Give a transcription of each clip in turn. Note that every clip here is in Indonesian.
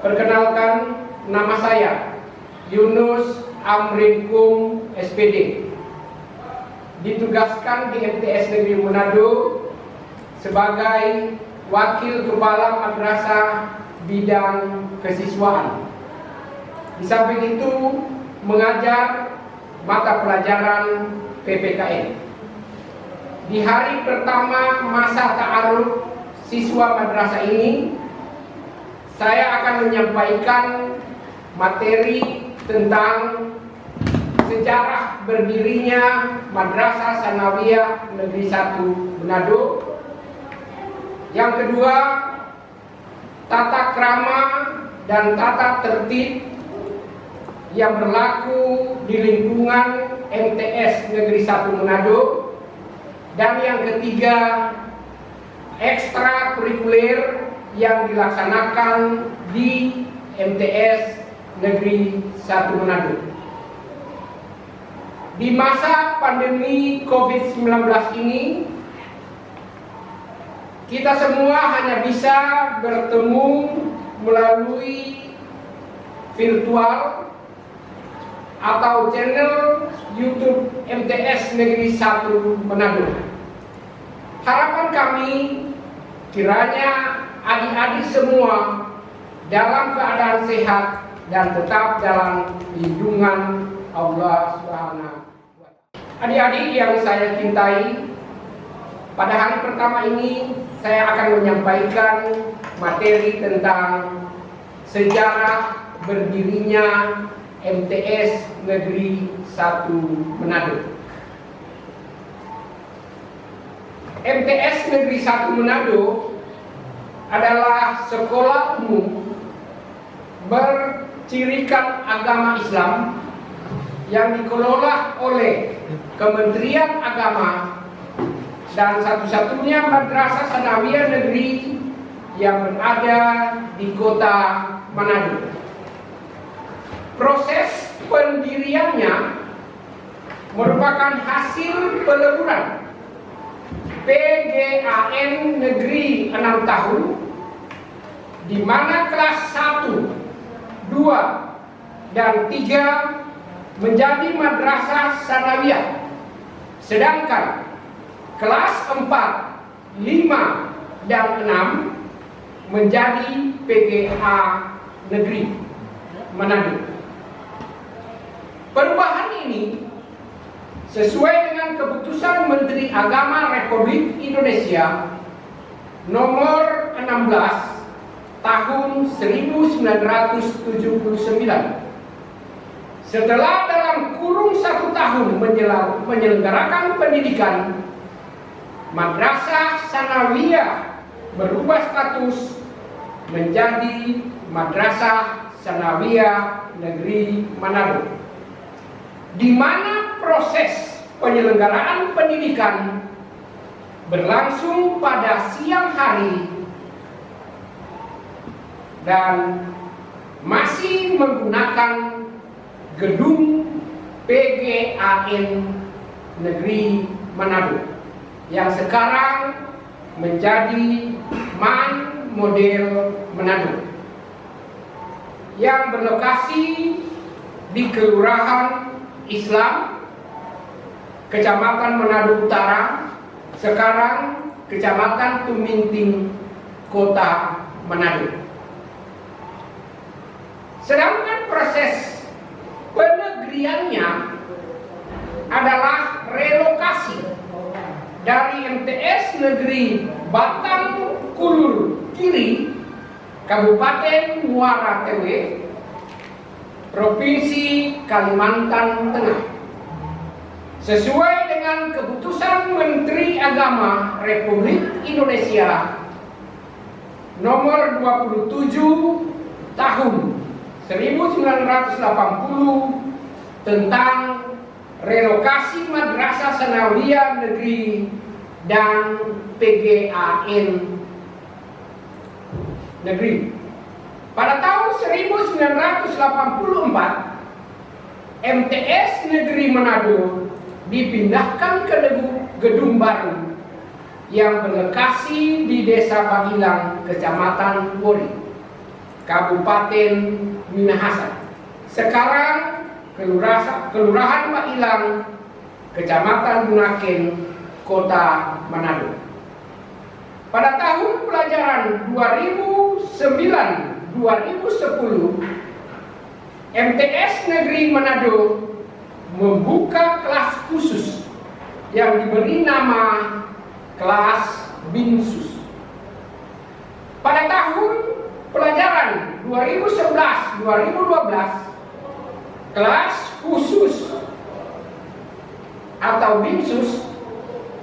Perkenalkan, nama saya Yunus Amrinkum SPD, ditugaskan di MTS Negeri Manado sebagai Wakil Kepala Madrasah Bidang Kesiswaan. Di samping itu mengajar mata pelajaran PPKN. Di hari pertama masa ta'aruf siswa madrasah ini, saya akan menyampaikan materi tentang sejarah berdirinya Madrasah Sanawiyah Negeri 1 Manado. Yang kedua, tata krama dan tata tertib yang berlaku di lingkungan MTS Negeri 1 Manado. Dan yang ketiga, ekstrakurikuler yang dilaksanakan di MTS Negeri 1 Manado. Di masa pandemi COVID-19 ini, kita semua hanya bisa bertemu melalui virtual atau channel YouTube MTS Negeri 1 Manado. Harapan kami kiranya adik-adik semua dalam keadaan sehat dan tetap dalam lindungan Allah Subhanahu wa Ta'ala. Adik-adik yang saya cintai, pada hari pertama ini saya akan menyampaikan materi tentang sejarah berdirinya MTS Negeri 1 Manado. MTS Negeri 1 Manado adalah sekolah umum bercirikan agama Islam yang dikelola oleh Kementerian Agama dan satu-satunya madrasah sanawiyah negeri yang berada di kota Manado. Proses pendiriannya merupakan hasil peleburan PGAN Negeri 6 tahun, di mana kelas 1, 2, dan 3 menjadi madrasah sanawiyah, sedangkan kelas 4, 5, dan 6 menjadi PGA Negeri Manado. Perubahan ini sesuai dengan keputusan Menteri Agama Republik Indonesia nomor 16 tahun 1979. Setelah dalam kurun 1 tahun menyelenggarakan pendidikan, Madrasah Sanawiyah berubah status menjadi Madrasah Sanawiyah Negeri Manado, di mana proses penyelenggaraan pendidikan berlangsung pada siang hari dan masih menggunakan gedung PGAN Negeri Manado yang sekarang menjadi MAN Model Manado yang berlokasi di Kelurahan Islam, Kecamatan Manado Utara, sekarang Kecamatan Tuminting, Kota Manado. Sedangkan proses penegriannya adalah relokasi dari MTS Negeri Batang Kulur Kiri, Kabupaten Muara Tewe, Provinsi Kalimantan Tengah, sesuai dengan keputusan Menteri Agama Republik Indonesia nomor 27 tahun 1980 tentang relokasi Madrasah Sanawiyah Negeri dan PGAN Negeri. Pada tahun 1984, MTS Negeri Manado dipindahkan ke gedung baru yang berlokasi di Desa Bagilang, Kecamatan Wori. Kabupaten Minahasa. Sekarang Kelurahan Mailang, Kecamatan Bunaken, Kota Manado. Pada tahun pelajaran 2009-2010, MTS Negeri Manado membuka kelas khusus yang diberi nama kelas Binsus. Pada tahun pelajaran 2011-2012, kelas khusus atau Binsus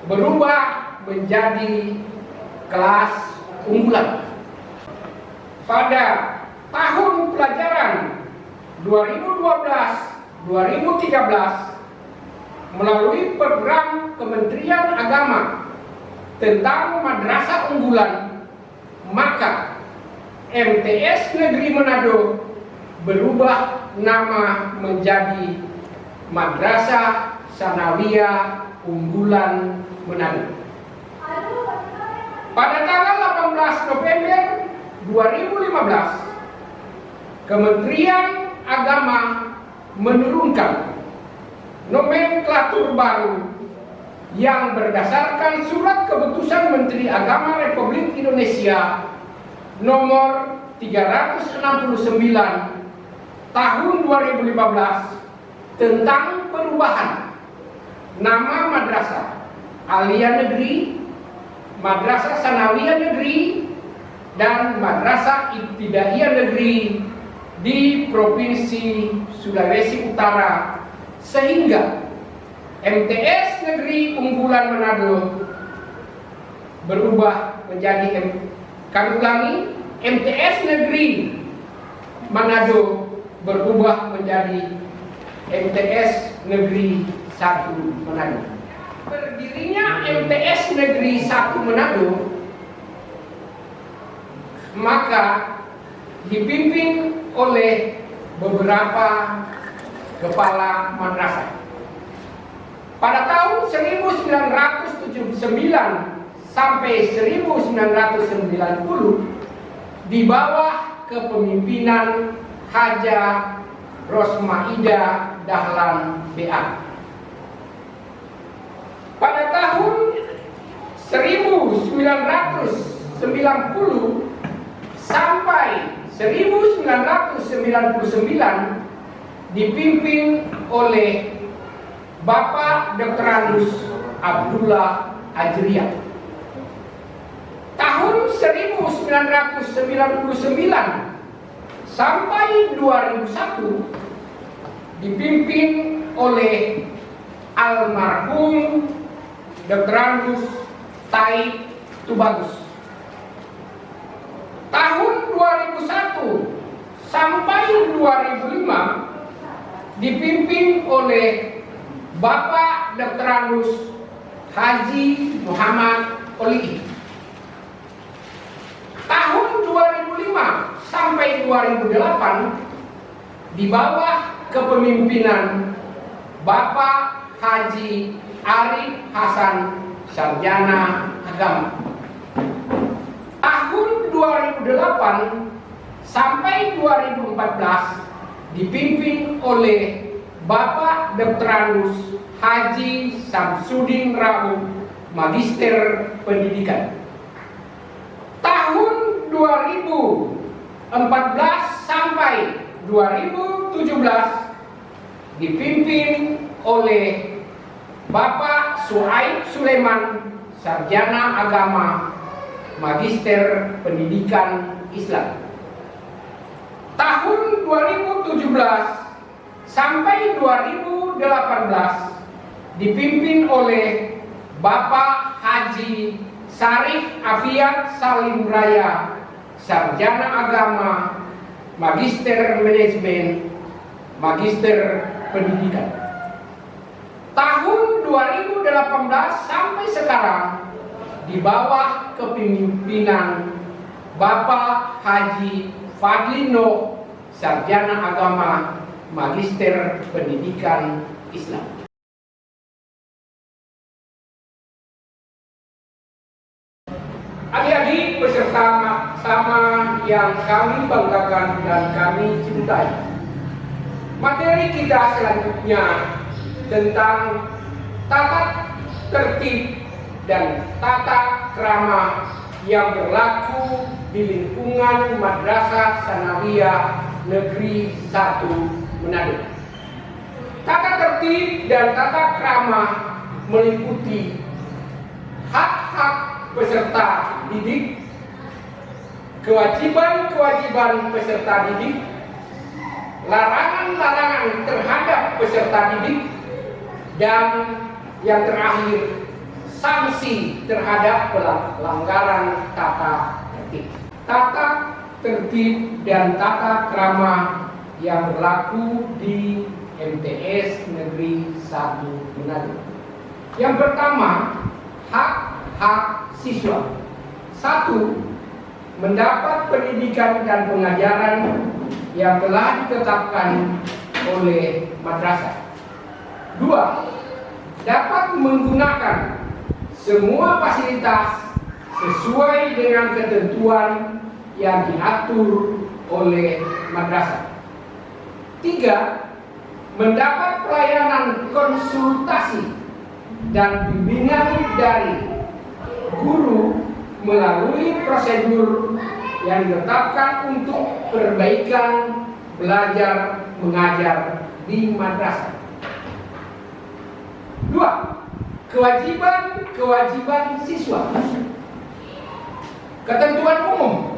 berubah menjadi kelas unggulan. Pada tahun pelajaran 2012-2013, melalui program Kementerian Agama tentang madrasah unggulan, maka MTS Negeri Manado berubah nama menjadi Madrasah Sanawiyah Unggulan Manado. Pada tanggal 18 November 2015, Kementerian Agama menurunkan nomenklatur baru yang berdasarkan Surat Keputusan Menteri Agama Republik Indonesia nomor 369 tahun 2015 tentang perubahan nama madrasah Aliyah Negeri, Madrasah Sanawiyah Negeri, dan Madrasah Ibtidaiyah Negeri di Provinsi Sulawesi Utara, sehingga MTS Negeri Unggulan Manado berubah menjadi MTS Negeri Manado berubah menjadi MTS Negeri 1 Manado. Berdirinya MTS Negeri 1 Manado maka dipimpin oleh beberapa kepala madrasah. Pada tahun 1979 sampai 1990 di bawah kepemimpinan Haja Rosmaida Dahlan BA. Pada tahun 1990 sampai 1999 dipimpin oleh Bapak Dr. Abdullah Ajriah. Tahun 1999 sampai 2001 dipimpin oleh almarhum Dr. Taib Tubagus. Tahun 2001 sampai 2005 dipimpin oleh Bapak Dr. Haji Muhammad Oli. Tahun 2005 sampai 2008 di bawah kepemimpinan Bapak Haji Arif Hasan Sarjana Agama. Tahun 2008 sampai 2014 dipimpin oleh Bapak Dr. Haji Samsudin Rabu, Magister Pendidikan. Tahun 2014 sampai 2017 dipimpin oleh Bapak Suhaib Sulaiman, Sarjana Agama, Magister Pendidikan Islam. Tahun 2017 sampai 2018 dipimpin oleh Bapak Haji Sarif Afiat Salim Raya, Sarjana Agama, Magister Manajemen, Magister Pendidikan. Tahun 2018 sampai sekarang di bawah kepemimpinan Bapak Haji Fadlino, Sarjana Agama, Magister Pendidikan Islam. Adik-adik beserta sama yang kami banggakan dan kami cintai. Materi kita selanjutnya tentang tata tertib dan tata krama yang berlaku di lingkungan Madrasah Sanawiyah Negeri 1 Manado. Tata tertib dan tata krama meliputi hak-hak peserta didik, kewajiban-kewajiban peserta didik, larangan-larangan terhadap peserta didik, dan yang terakhir, sanksi terhadap pelanggaran tata tertib. Tata tertib dan tata krama yang berlaku di MTS Negeri 1 Manado. Yang pertama, hak-hak siswa. 1. Mendapat pendidikan dan pengajaran yang telah ditetapkan oleh madrasah. 2. Dapat menggunakan semua fasilitas sesuai dengan ketentuan yang diatur oleh madrasah. 3. Mendapat pelayanan konsultasi dan bimbingan dari guru melalui prosedur yang ditetapkan untuk perbaikan belajar mengajar di madrasah. 2. Kewajiban-kewajiban siswa. Ketentuan umum.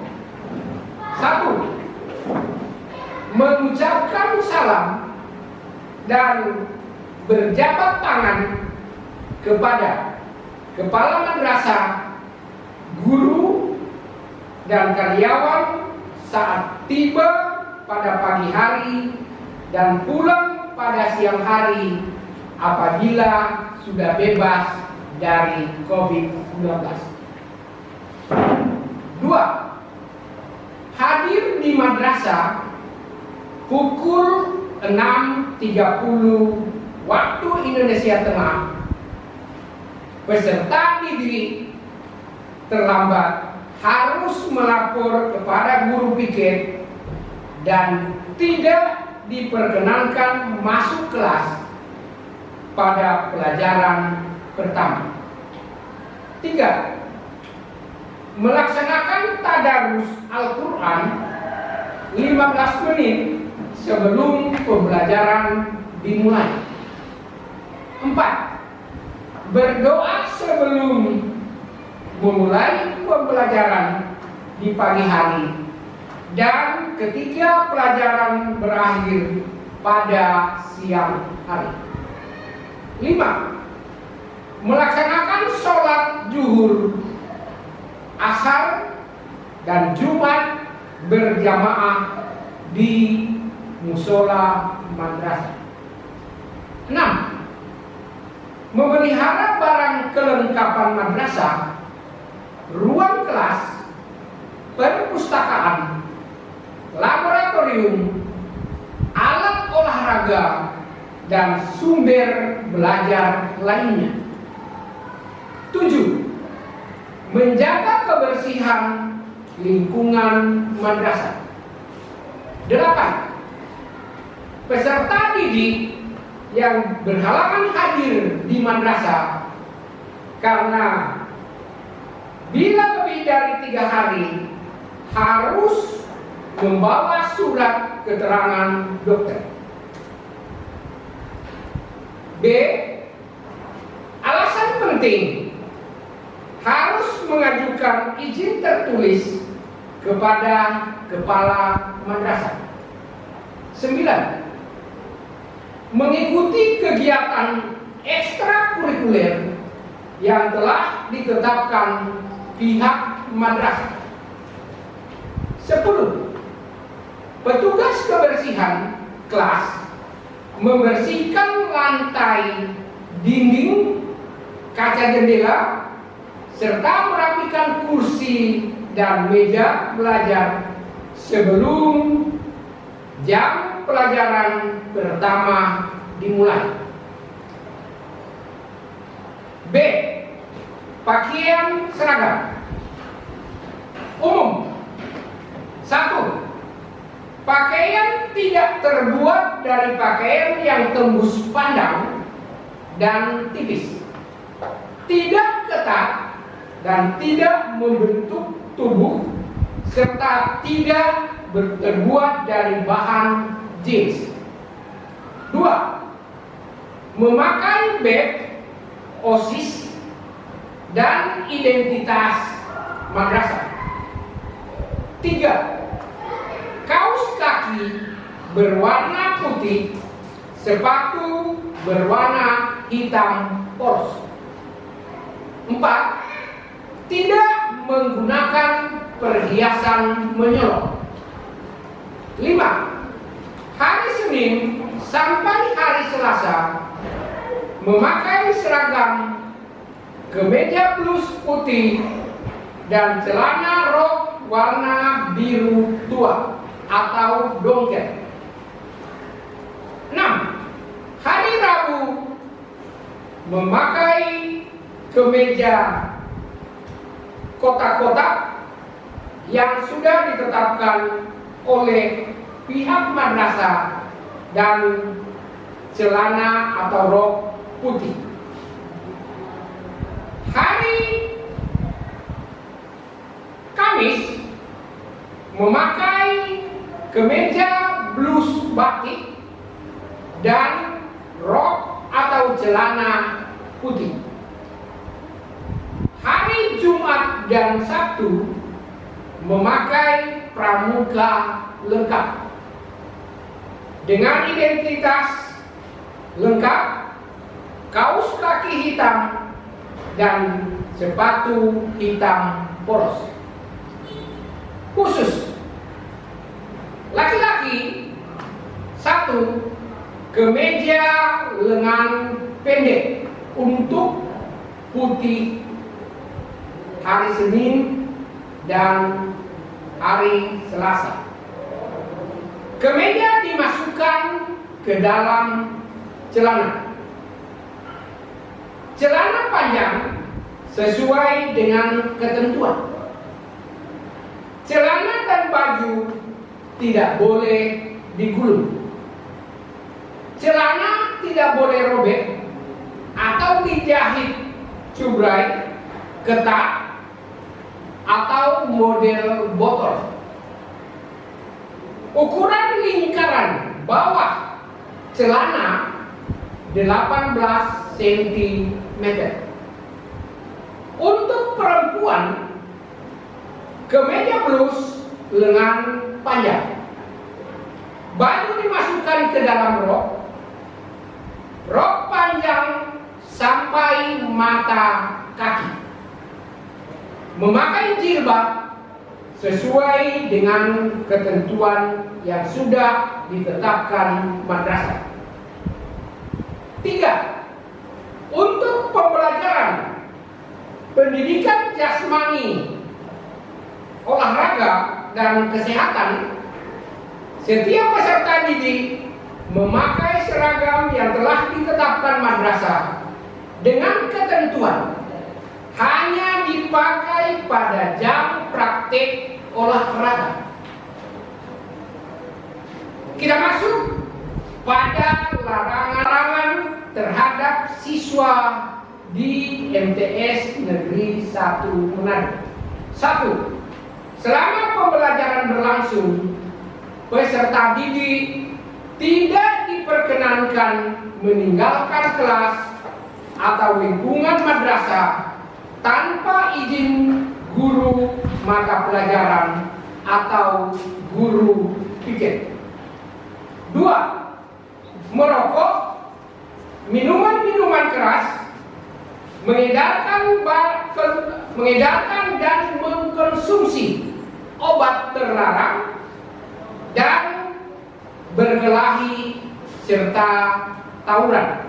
1. Mengucapkan salam dan berjabat tangan kepada kepala madrasah, guru, dan karyawan saat tiba pada pagi hari dan pulang pada siang hari apabila sudah bebas dari COVID-19. 2. Hadir di madrasah pukul 6.30 waktu Indonesia Tengah. Peserta didik terlambat harus melapor kepada guru piket dan tidak diperkenankan masuk kelas pada pelajaran pertama. 3. Melaksanakan tadarus Al-Quran 15 menit sebelum pembelajaran dimulai. 4. Berdoa sebelum memulai pembelajaran di pagi hari dan ketika pelajaran berakhir pada siang hari. 5. Melaksanakan sholat zuhur, asar, dan Jumat berjamaah di musola madrasah. 6. Memelihara barang kelengkapan madrasah, ruang kelas, perpustakaan, laboratorium, alat olahraga, dan sumber belajar lainnya. 7. Menjaga kebersihan lingkungan madrasah. 8. Peserta didik yang berhalangan hadir di madrasah karena bila lebih dari 3 hari harus membawa surat keterangan dokter. B. Alasan penting, harus mengajukan izin tertulis kepada kepala madrasah. 9. Mengikuti kegiatan ekstrakurikuler yang telah ditetapkan pihak madrasah. 10. Petugas kebersihan kelas membersihkan lantai, dinding, kaca jendela, serta merapikan kursi dan meja belajar sebelum jam pelajaran pertama dimulai. B. Pakaian seragam umum. Satu, pakaian tidak terbuat dari pakaian yang tembus pandang dan tipis, tidak ketat dan tidak membentuk tubuh, serta tidak terbuat dari bahan jeans. Dua, memakai beg, OSIS, dan identitas madrasah. Tiga, kaos kaki berwarna putih, sepatu berwarna hitam polos. Empat, tidak menggunakan perhiasan menyolok. Lima, hari Senin sampai hari Selasa memakai seragam kemeja blus putih dan celana rok warna biru tua atau dongker. 6. Hari Rabu memakai kemeja kotak-kotak yang sudah ditetapkan oleh pihak madrasah dan celana atau rok putih. Hari Kamis memakai kemeja blus batik dan rok atau celana putih. Hari Jumat dan Sabtu memakai pramuka lengkap dengan identitas lengkap, kaos kaki hitam dan sepatu hitam polos. Khusus laki-laki, 1, kemeja lengan pendek untuk putih hari Senin dan hari Selasa. Kemeja dimasukkan ke dalam celana. Celana panjang sesuai dengan ketentuan. Celana dan baju tidak boleh digulung. Celana tidak boleh robek atau dijahit cubrai, ketat, atau model botol. Ukuran lingkaran bawah celana 18 cm. Untuk perempuan, kemeja blus lengan panjang. Baju dimasukkan ke dalam rok. Rok panjang sampai mata kaki. Memakai jilbab sesuai dengan ketentuan yang sudah ditetapkan madrasah. 3. Untuk pembelajaran pendidikan jasmani, olahraga, dan kesehatan, setiap peserta didik memakai seragam yang telah ditetapkan madrasah dengan ketentuan hanya dipakai pada jam praktik olahraga. Kita masuk pada larangan terhadap siswa di MTS Negeri 1 Manado. 1. Selama pembelajaran berlangsung, peserta didik tidak diperkenankan meninggalkan kelas atau lingkungan madrasah tanpa izin guru mata pelajaran atau guru piket. 2. Merokok, minuman keras, mengedarkan dan mengkonsumsi obat terlarang, dan berkelahi serta tawuran.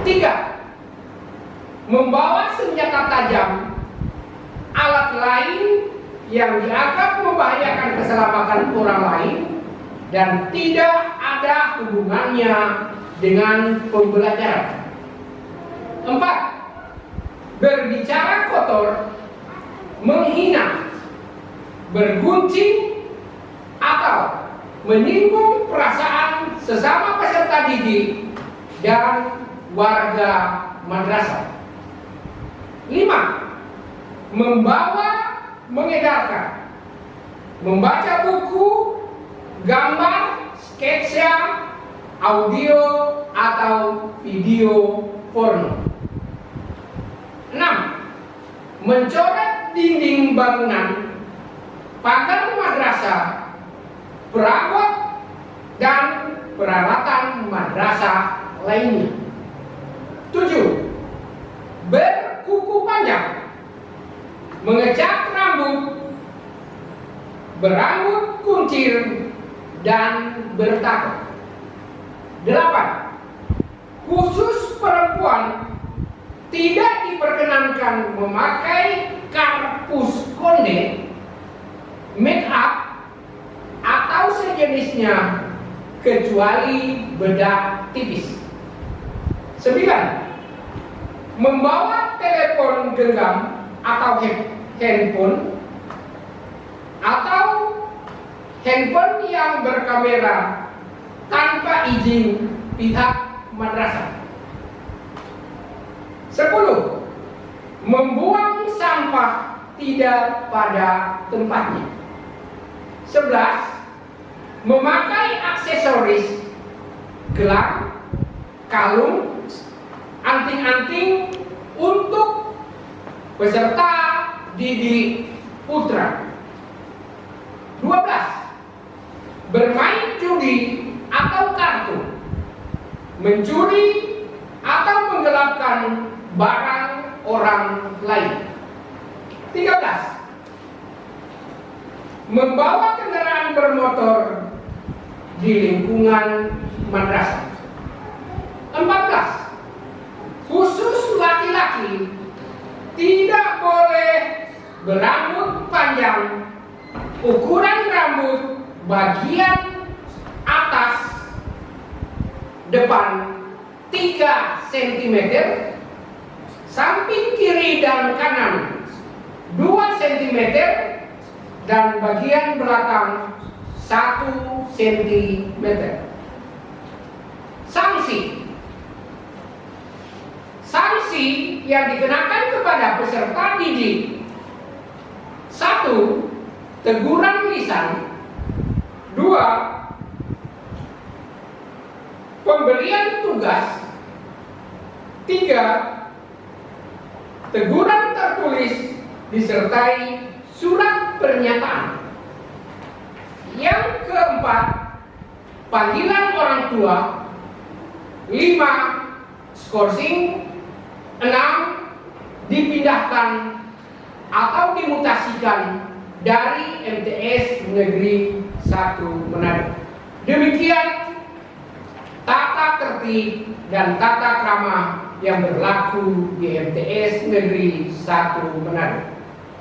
3. Membawa senjata tajam, alat lain yang dianggap membahayakan keselamatan orang lain dan tidak ada hubungannya dengan pembelajaran. 4. Berbicara kotor, menghina, bergunjing, atau menyinggung perasaan sesama peserta didik dan warga madrasah. 5. Membawa, mengedarkan, membaca buku, gambar, sketsa, audio, atau video porno. 6. Mencoret dinding bangunan, pagar madrasah, perabot, dan peralatan madrasah lainnya. 7. Berkuku panjang, mengecat rambut, berambut kuncir, dan bertato. 8. Khusus perempuan tidak diperkenankan memakai karpus konde, make up, atau sejenisnya kecuali bedak tipis. 9. Membawa telepon genggam atau handphone atau handphone yang berkamera tanpa izin pihak madrasah. 10. Membuang sampah tidak pada tempatnya. 11. Memakai aksesoris, gelang, kalung, anting-anting untuk peserta didik putra. 12. Bermain judi atau kartu, mencuri atau menggelapkan barang orang lain. 13. Membawa kendaraan bermotor di lingkungan madrasah. 14. Khusus laki-laki tidak boleh berambut panjang, ukuran rambut bagian atas depan 3 cm, samping kiri dan kanan 2 cm, dan bagian belakang 1 cm. Sanksi yang dikenakan kepada peserta didik: 1. Teguran lisan. 2. Pemberian tugas. 3. Teguran tertulis disertai surat pernyataan. Yang keempat, panggilan orang tua. 5. Skorsing. 6. Dipindahkan atau dimutasikan dari MTS Negeri 1 Manado. Demikian tata tertib dan tata krama yang berlaku di MTS Negeri 1 Manado.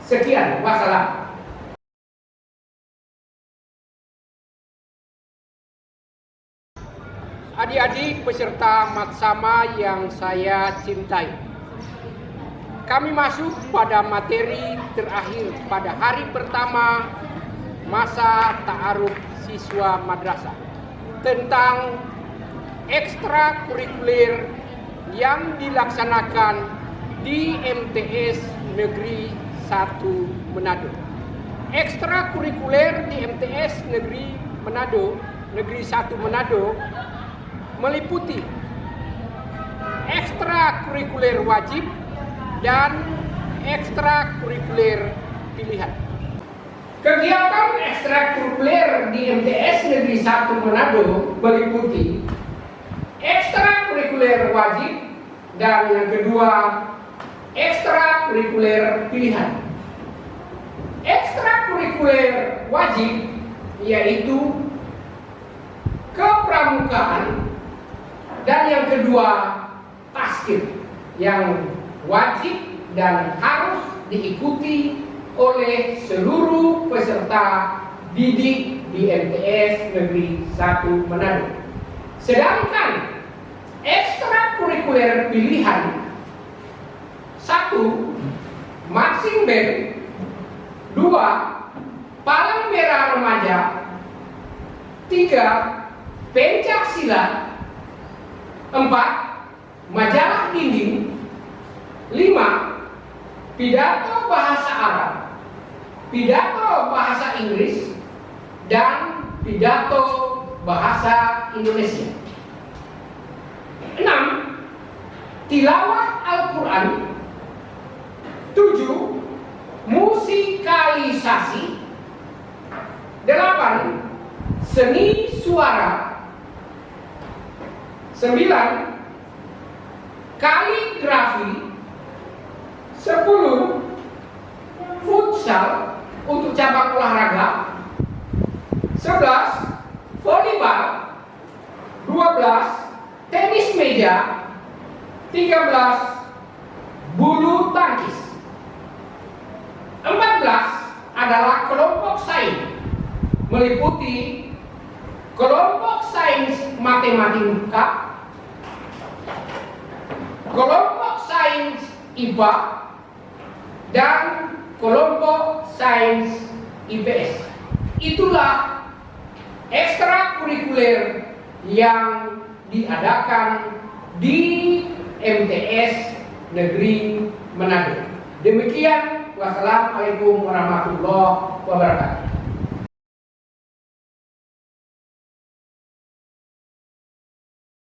Sekian, wassalam. Adik-adik peserta Matsama yang saya cintai, kami masuk pada materi terakhir pada hari pertama masa ta'aruf siswa madrasah tentang ekstrakurikuler yang dilaksanakan di MTS Negeri 1 Manado. Ekstrakurikuler di MTS Negeri 1 Manado meliputi ekstrakurikuler wajib dan ekstrakurikuler pilihan. Kegiatan ekstrakurikuler di MTS Negeri 1 Manado meliputi ekstrakurikuler wajib dan yang kedua ekstrakurikuler pilihan. Ekstrakurikuler wajib yaitu kepramukaan, dan yang kedua taskir yang wajib dan harus diikuti oleh seluruh peserta didik di MTS Negeri 1 Manado. Sedangkan ekstrakurikuler pilihan: 1. Marching band. 2. Palang Merah Remaja. 3. Pencak Silat. 4. Majalah Dinding. 5. Pidato Bahasa Arab, pidato Bahasa Inggris, dan pidato Bahasa Indonesia. 6. Tilawah Al-Quran. 7. Musikalisasi. 8. Seni suara. 9. Kaligrafi. 10. Futsal untuk cabang olahraga. 11. Volleyball. 12. Tenis meja. 13. Bulu tangkis. 14 adalah kelompok sains, meliputi kelompok sains matematika, kelompok sains IPA, dan kelompok sains IPS. Itulah ekstrakurikuler yang diadakan di MTS Negeri Manado. Demikian, wassalamualaikum warahmatullahi wabarakatuh.